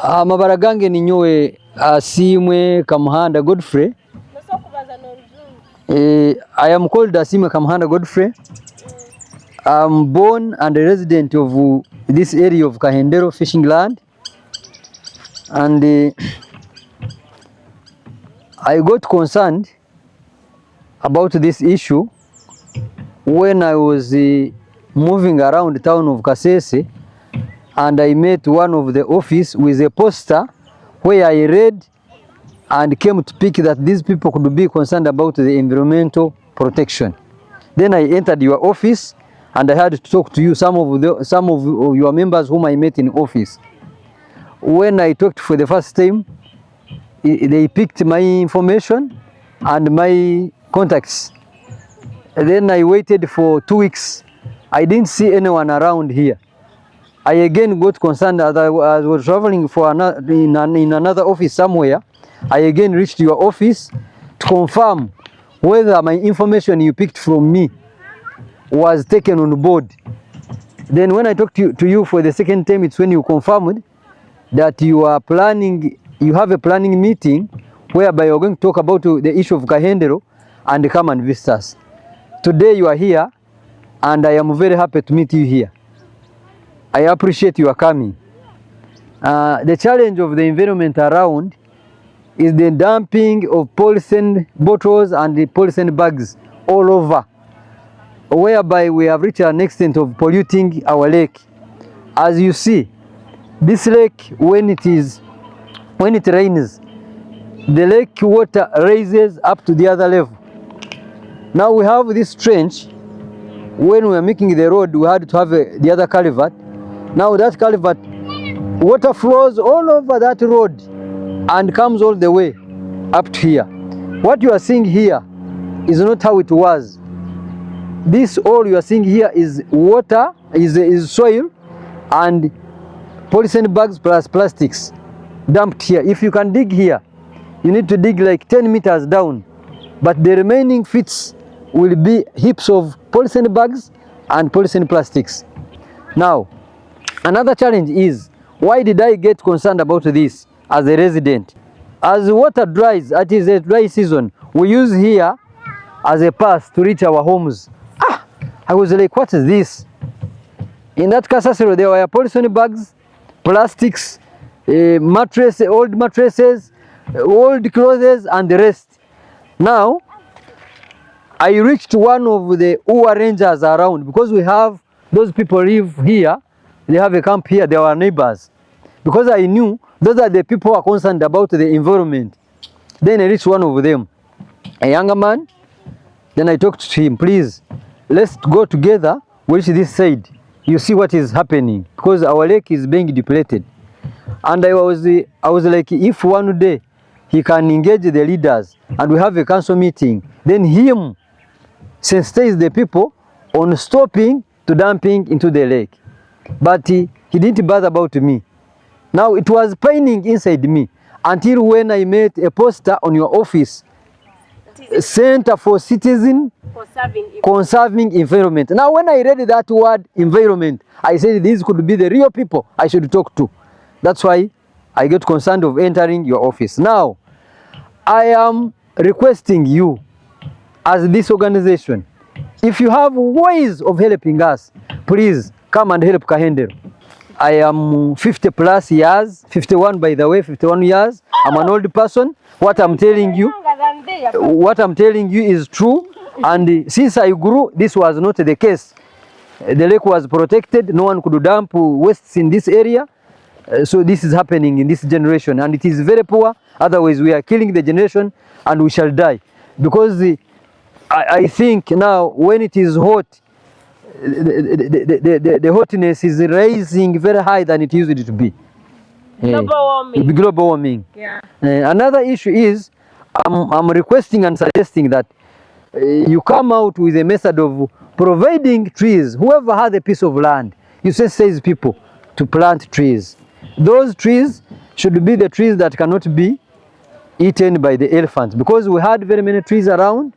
Amabara gange ni nyowe Asiimwe Kamuhanda Godfrey. I am called Asiimwe Kamuhanda Godfrey. I'm born and a resident of this area of Kahendero fishing land, and I got concerned about this issue when I was moving around the town of Kasese, and I met one of the office with a poster where I read and came to pick that these people could be concerned about the environmental protection. Then I entered your office and I had to talk to you, some of your members whom I met in office. When I talked for the first time, they picked my information and my contacts. And then I waited for 2 weeks. I didn't see anyone around here. I again got concerned as I was traveling for in another office somewhere. I again reached your office to confirm whether my information you picked from me was taken on board. Then when I talked to you for the second time, it's when you confirmed that you are planning, you have a planning meeting whereby you're going to talk about the issue of Kahendero and come and visit us. Today you are here and I am very happy to meet you here. I appreciate your coming. The challenge of the environment around is the dumping of polythene bottles and the polythene bags all over, whereby we have reached an extent of polluting our lake. As you see, this lake, when it rains, the lake water raises up to the other level. Now we have this trench. When we are making the road, we had to have the other culvert. Now that culvert, water flows all over that road and comes all the way up to here. What you are seeing here is not how it was. This all you are seeing here is water, is soil and polythene bags plus plastics dumped here. If you can dig here, you need to dig like 10 meters down, but the remaining feet will be heaps of polythene bags and polythene plastics. Now, another challenge is, why did I get concerned about this as a resident? As water dries, it is a dry season, we use here as a path to reach our homes. I was like, what is this? In that Kasasero, there were polythene bags, plastics, mattresses, old mattresses, old clothes, and the rest. Now, I reached one of the UA rangers around, because we have those people live here, they have a camp here, they are neighbors. Because I knew those are the people who are concerned about the environment. Then I reached one of them, a younger man. Then I talked to him, please, let's go together, reach this side. You see what is happening, because our lake is being depleted. And I was like, if one day he can engage the leaders and we have a council meeting, then him sensitize the people on stopping to dumping into the lake. But he didn't bother about me. Now it was paining inside me until when I met a poster on your office, Center for Citizen Conserving Environment. Now when I read that word environment, I said these could be the real people I should talk to. That's why I get concerned of entering your office. Now, I am requesting you as this organization, if you have ways of helping us, please come and help Kahendero. I am 50 plus years, 51 by the way, 51 years. I'm an old person. What I'm telling you is true. And since I grew, this was not the case. The lake was protected. No one could dump wastes in this area. So this is happening in this generation, and it is very poor. Otherwise, we are killing the generation and we shall die. Because I think now when it is hot, the hotness is rising very high than it used to be. Global warming. Yeah. Another issue is, I'm requesting and suggesting that you come out with a method of providing trees. Whoever has a piece of land, you sensitize people to plant trees. Those trees should be the trees that cannot be eaten by the elephants, because we had very many trees around,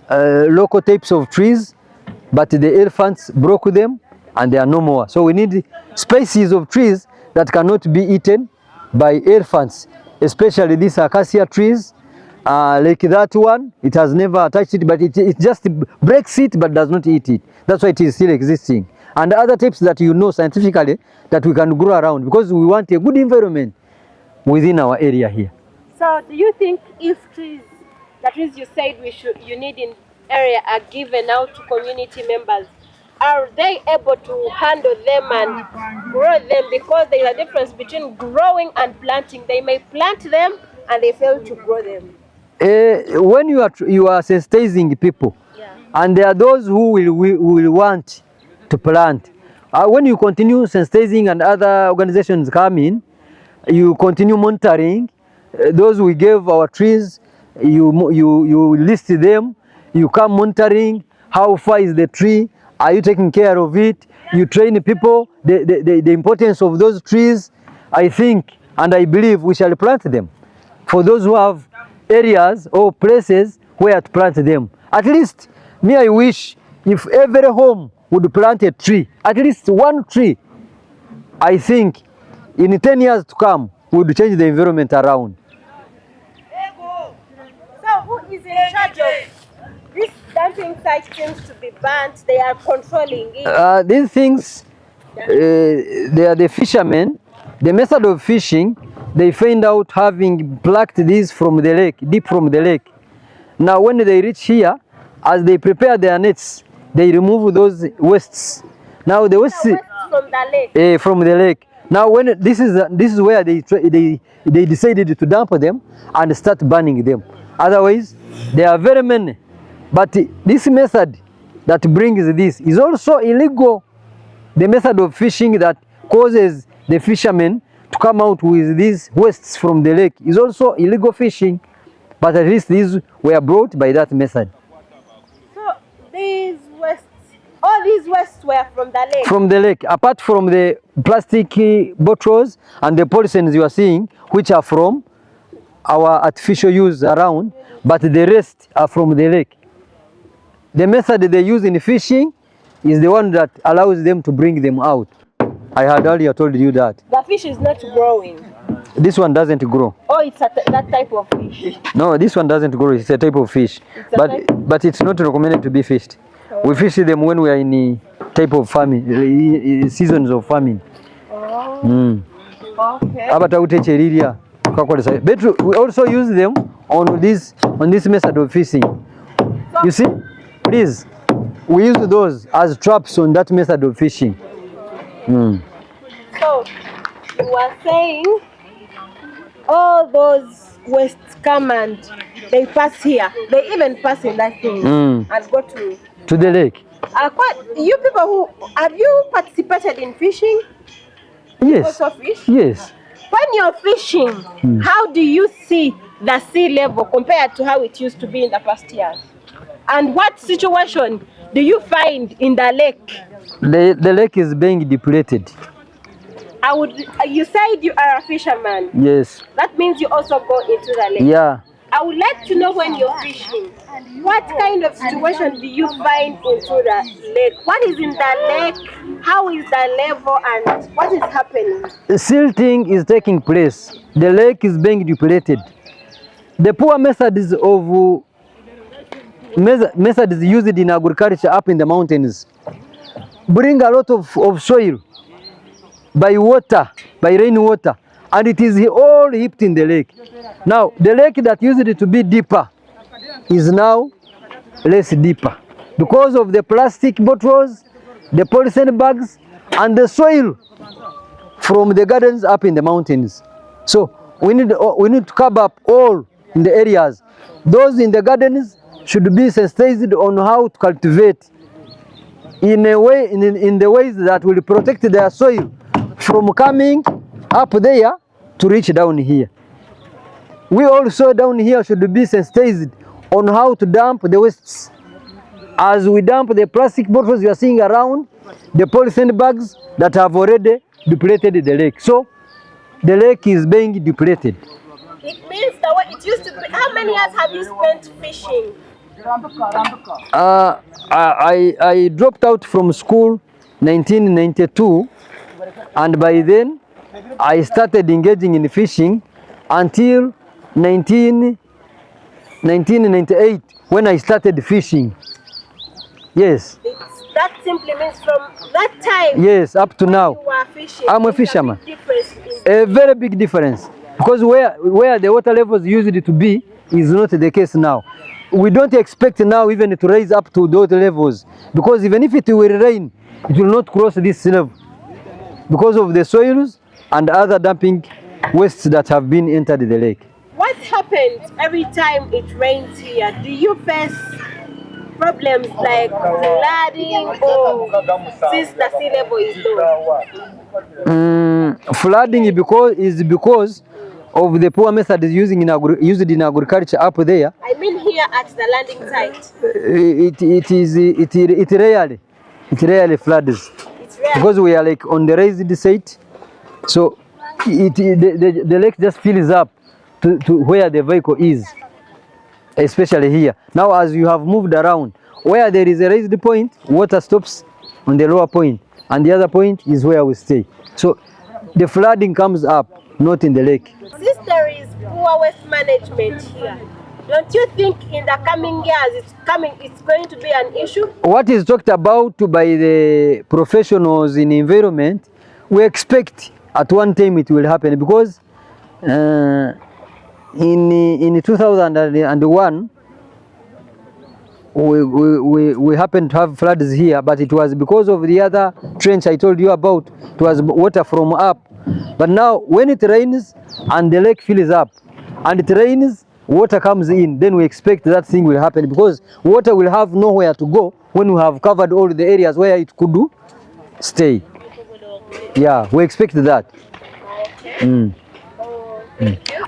local types of trees, but the elephants broke them and they are no more. So we need species of trees that cannot be eaten by elephants, especially these acacia trees. Like that one, it has never touched it, but it just breaks it but does not eat it. That's why it is still existing. And other types that you know scientifically that we can grow around, because we want a good environment within our area here. So do you think if trees, that is you said you need in area are given out to community members, are they able to handle them and grow them? Because there is a difference between growing and planting. They may plant them and they fail to grow them. When you are sensitizing people, Yeah. and there are those who will want to plant. When you continue sensitizing and other organizations come in, you continue monitoring those we gave our trees. You list them. You come monitoring how far is the tree. Are you taking care of it? You train people the importance of those trees. I think and I believe we shall plant them for those who have areas or places where to plant them. At least me, I wish if every home would plant a tree, at least one tree. I think in 10 years to come, we would change the environment around. So who is in charge of this dumping site? Seems to be burnt. They are controlling it. These things, they are the fishermen. The method of fishing, they find out having plucked these from the lake, deep from the lake. Now when they reach here, as they prepare their nets, they remove those wastes. Now the wastes from the lake. From the lake. Now when this is where they decided to dump them and start burning them. Otherwise, there are very many. But this method that brings this is also illegal. The method of fishing that causes the fishermen to come out with these wastes from the lake is also illegal fishing. But at least these were brought by that method. So these wastes, all these wastes were from the lake? From the lake, apart from the plastic bottles and the polythenes you are seeing, which are from our artificial use around, but the rest are from the lake. The method they use in fishing is the one that allows them to bring them out. I had earlier told you that. The fish is not growing. This one doesn't grow. Oh, it's that type of fish. No, this one doesn't grow. It's a type of fish, but it's not recommended to be fished. Oh. We fish them when we are in a type of farming, seasons of farming. Oh. Okay. But we also use them on this method of fishing. So, you see, please, we use those as traps on that method of fishing. So you were saying all those wastes come and they pass here. They even pass in that thing and go to the lake. You people who have you participated in fishing? Yes. Also fish? Yes. When you're fishing, how do you see the sea level compared to how it used to be in the past years? And what situation do you find in the lake? The lake is being depleted. You said you are a fisherman. Yes. That means you also go into the lake. Yeah. I would like to know when you're fishing, what kind of situation do you find into the lake? What is in the lake? How is the level and what is happening? Silting is taking place. The lake is being depleted. The poor methods used in agriculture up in the mountains bring a lot of soil by water, by rainwater, and it is all heaped in the lake. Now, the lake that used to be deeper is now less deeper because of the plastic bottles, the polythene bags, and the soil from the gardens up in the mountains. So we need to cover up all in the areas. Those in the gardens should be sensitized on how to cultivate in a way, in the ways that will protect their soil from coming up there to reach down here. We also down here should be sensitized on how to dump the wastes. As we dump the plastic bottles you are seeing around, the polythene bags that have already depleted the lake. So the lake is being depleted. It means the way it used to be. How many years have you spent fishing? I dropped out from school 1992, and by then I started engaging in fishing until 1998 when I started fishing. Yes. That simply means from that time. Yes, up to now. You were fishing. I'm a fisherman. A very big difference. Because where the water levels used to be is not the case now. We don't expect now even to raise up to those levels. Because even if it will rain, it will not cross this level. Because of the soils and other dumping wastes that have been entered the lake. What happens every time it rains here? Do you face problems like flooding or since the sea level is low? Flooding is because of the poor methods used in agriculture up there. I mean here at the landing site. It rarely floods. It's rare. Because we are like on the raised site, so the lake just fills up to where the vehicle is, especially here. Now as you have moved around, where there is a raised point, water stops on the lower point, and the other point is where we stay. So the flooding comes up, not in the lake. Since there is poor waste management here, don't you think in the coming years it's going to be an issue? What is talked about by the professionals in environment, we expect at one time it will happen, because in 2001 we happened to have floods here, but it was because of the other trench I told you about. It was water from up. But now when it rains and the lake fills up and it rains, water comes in, then we expect that thing will happen, because water will have nowhere to go when we have covered all the areas where it could stay. Yeah, we expect that.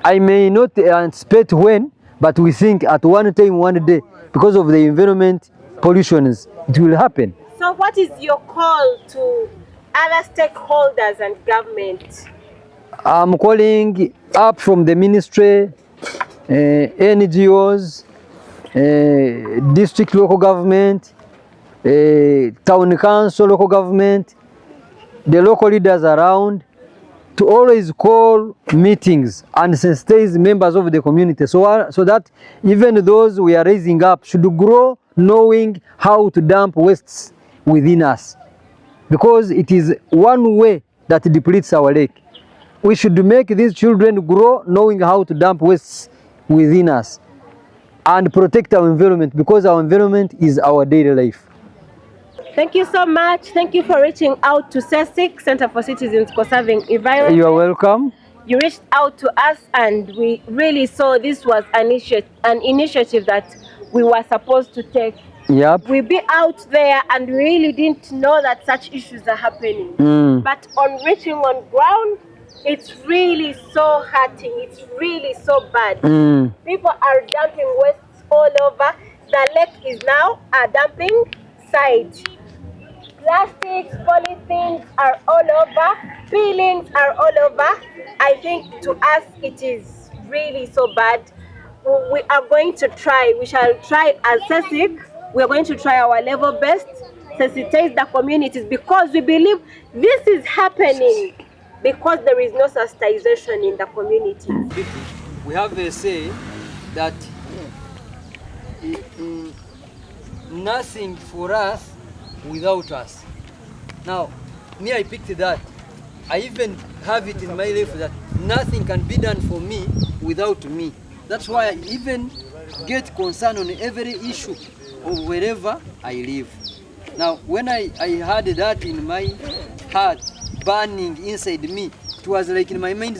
I may not anticipate when, but we think at one time, one day, because of the environment pollutions, it will happen. So what is your call to other stakeholders and government? I'm calling up from the ministry, NGOs, district local government, town council local government, the local leaders around, to always call meetings and sensitize members of the community, so that even those we are raising up should grow knowing how to dump wastes within us, because it is one way that depletes our lake. We should make these children grow knowing how to dump wastes within us and protect our environment, because our environment is our daily life. Thank you so much. Thank you for reaching out to CECIC, Center for Citizens Conserving Environment. You are welcome. You reached out to us and we really saw this was an initiative that we were supposed to take. Yep. We be out there and we really didn't know that such issues are happening. But on reaching on ground, it's really so hurting. It's really so bad. People are dumping wastes all over. The lake is now a dumping site. Plastics, polythenes are all over. Peelings are all over. I think to us it is really so bad. We are going to try. We shall try as CECIC. We are going to try our level best, sensitize the communities, because we believe this is happening because there is no sensitization in the community. We have a say that nothing for us without us. Now, me, I picked that. I even have it in my life that nothing can be done for me without me. That's why I even get concerned on every issue of wherever I live. Now, when I had that in my heart, burning inside me, it was like in my mind,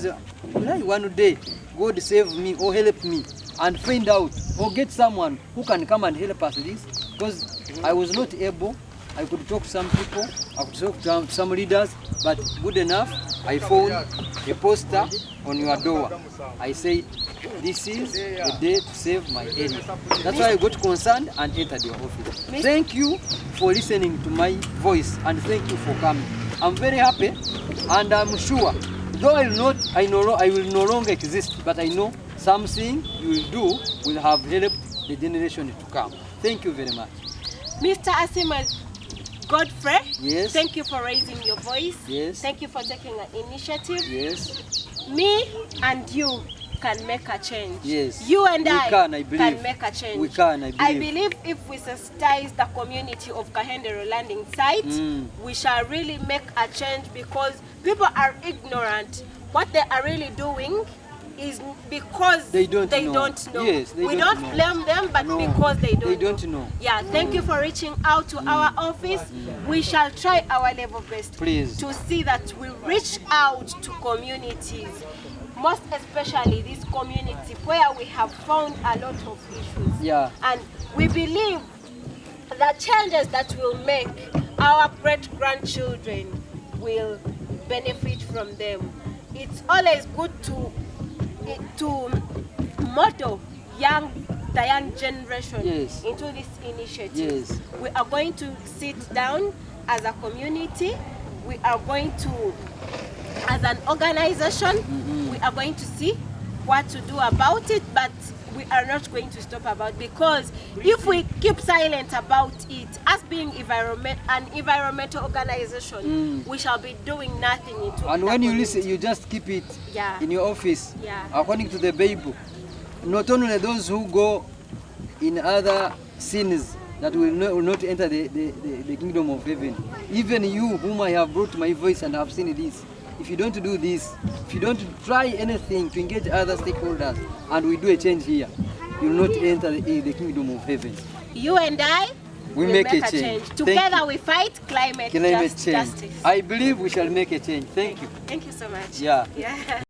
will I one day God save me or help me and find out or get someone who can come and help us this? Because I was not able. I could talk to some people, I could talk to some leaders, but good enough, I found a poster on your door. I said, this is the day to save my area. That's why I got concerned and entered your office. Thank you for listening to my voice and thank you for coming. I'm very happy and I'm sure, though I will no longer exist, but I know something you will do will have helped the generation to come. Thank you very much. Mr. Asiimwe, Godfrey, Yes. thank you for raising your voice. Yes. Thank you for taking an initiative. Yes. Me and you can make a change. Yes. You and We I can make a change. We can, I believe. If we sensitize the community of Kahendero landing site, we shall really make a change, because people are ignorant. What they are really doing is because they don't know. Yes, we don't blame them, but because they don't know. Yeah, thank you for reaching out to our office. We shall try our level best Please. to see that we reach out to communities, most especially this community where we have found a lot of issues. Yeah. And we believe the changes that will make, our great-grandchildren will benefit from them. It's always good to model the young generation Yes. into this initiative. Yes. We are going to sit down as a community. We are going to, as an organization, we are going to see what to do about it, but we are not going to stop about, because if we keep silent about it, as being an environmental organization, we shall be doing nothing into And when you listen, you just keep it in your office, according to the Bible. Not only those who go in other sins that will not enter the kingdom of heaven. Even you, whom I have brought my voice and have seen this, if you don't do this, if you don't try anything to engage other stakeholders, and we do a change here, you will not enter the kingdom of heaven. You and I we will make a change. change. Together we fight climate change. Justice. I believe we shall make a change. Thank you. Thank you so much. Yeah.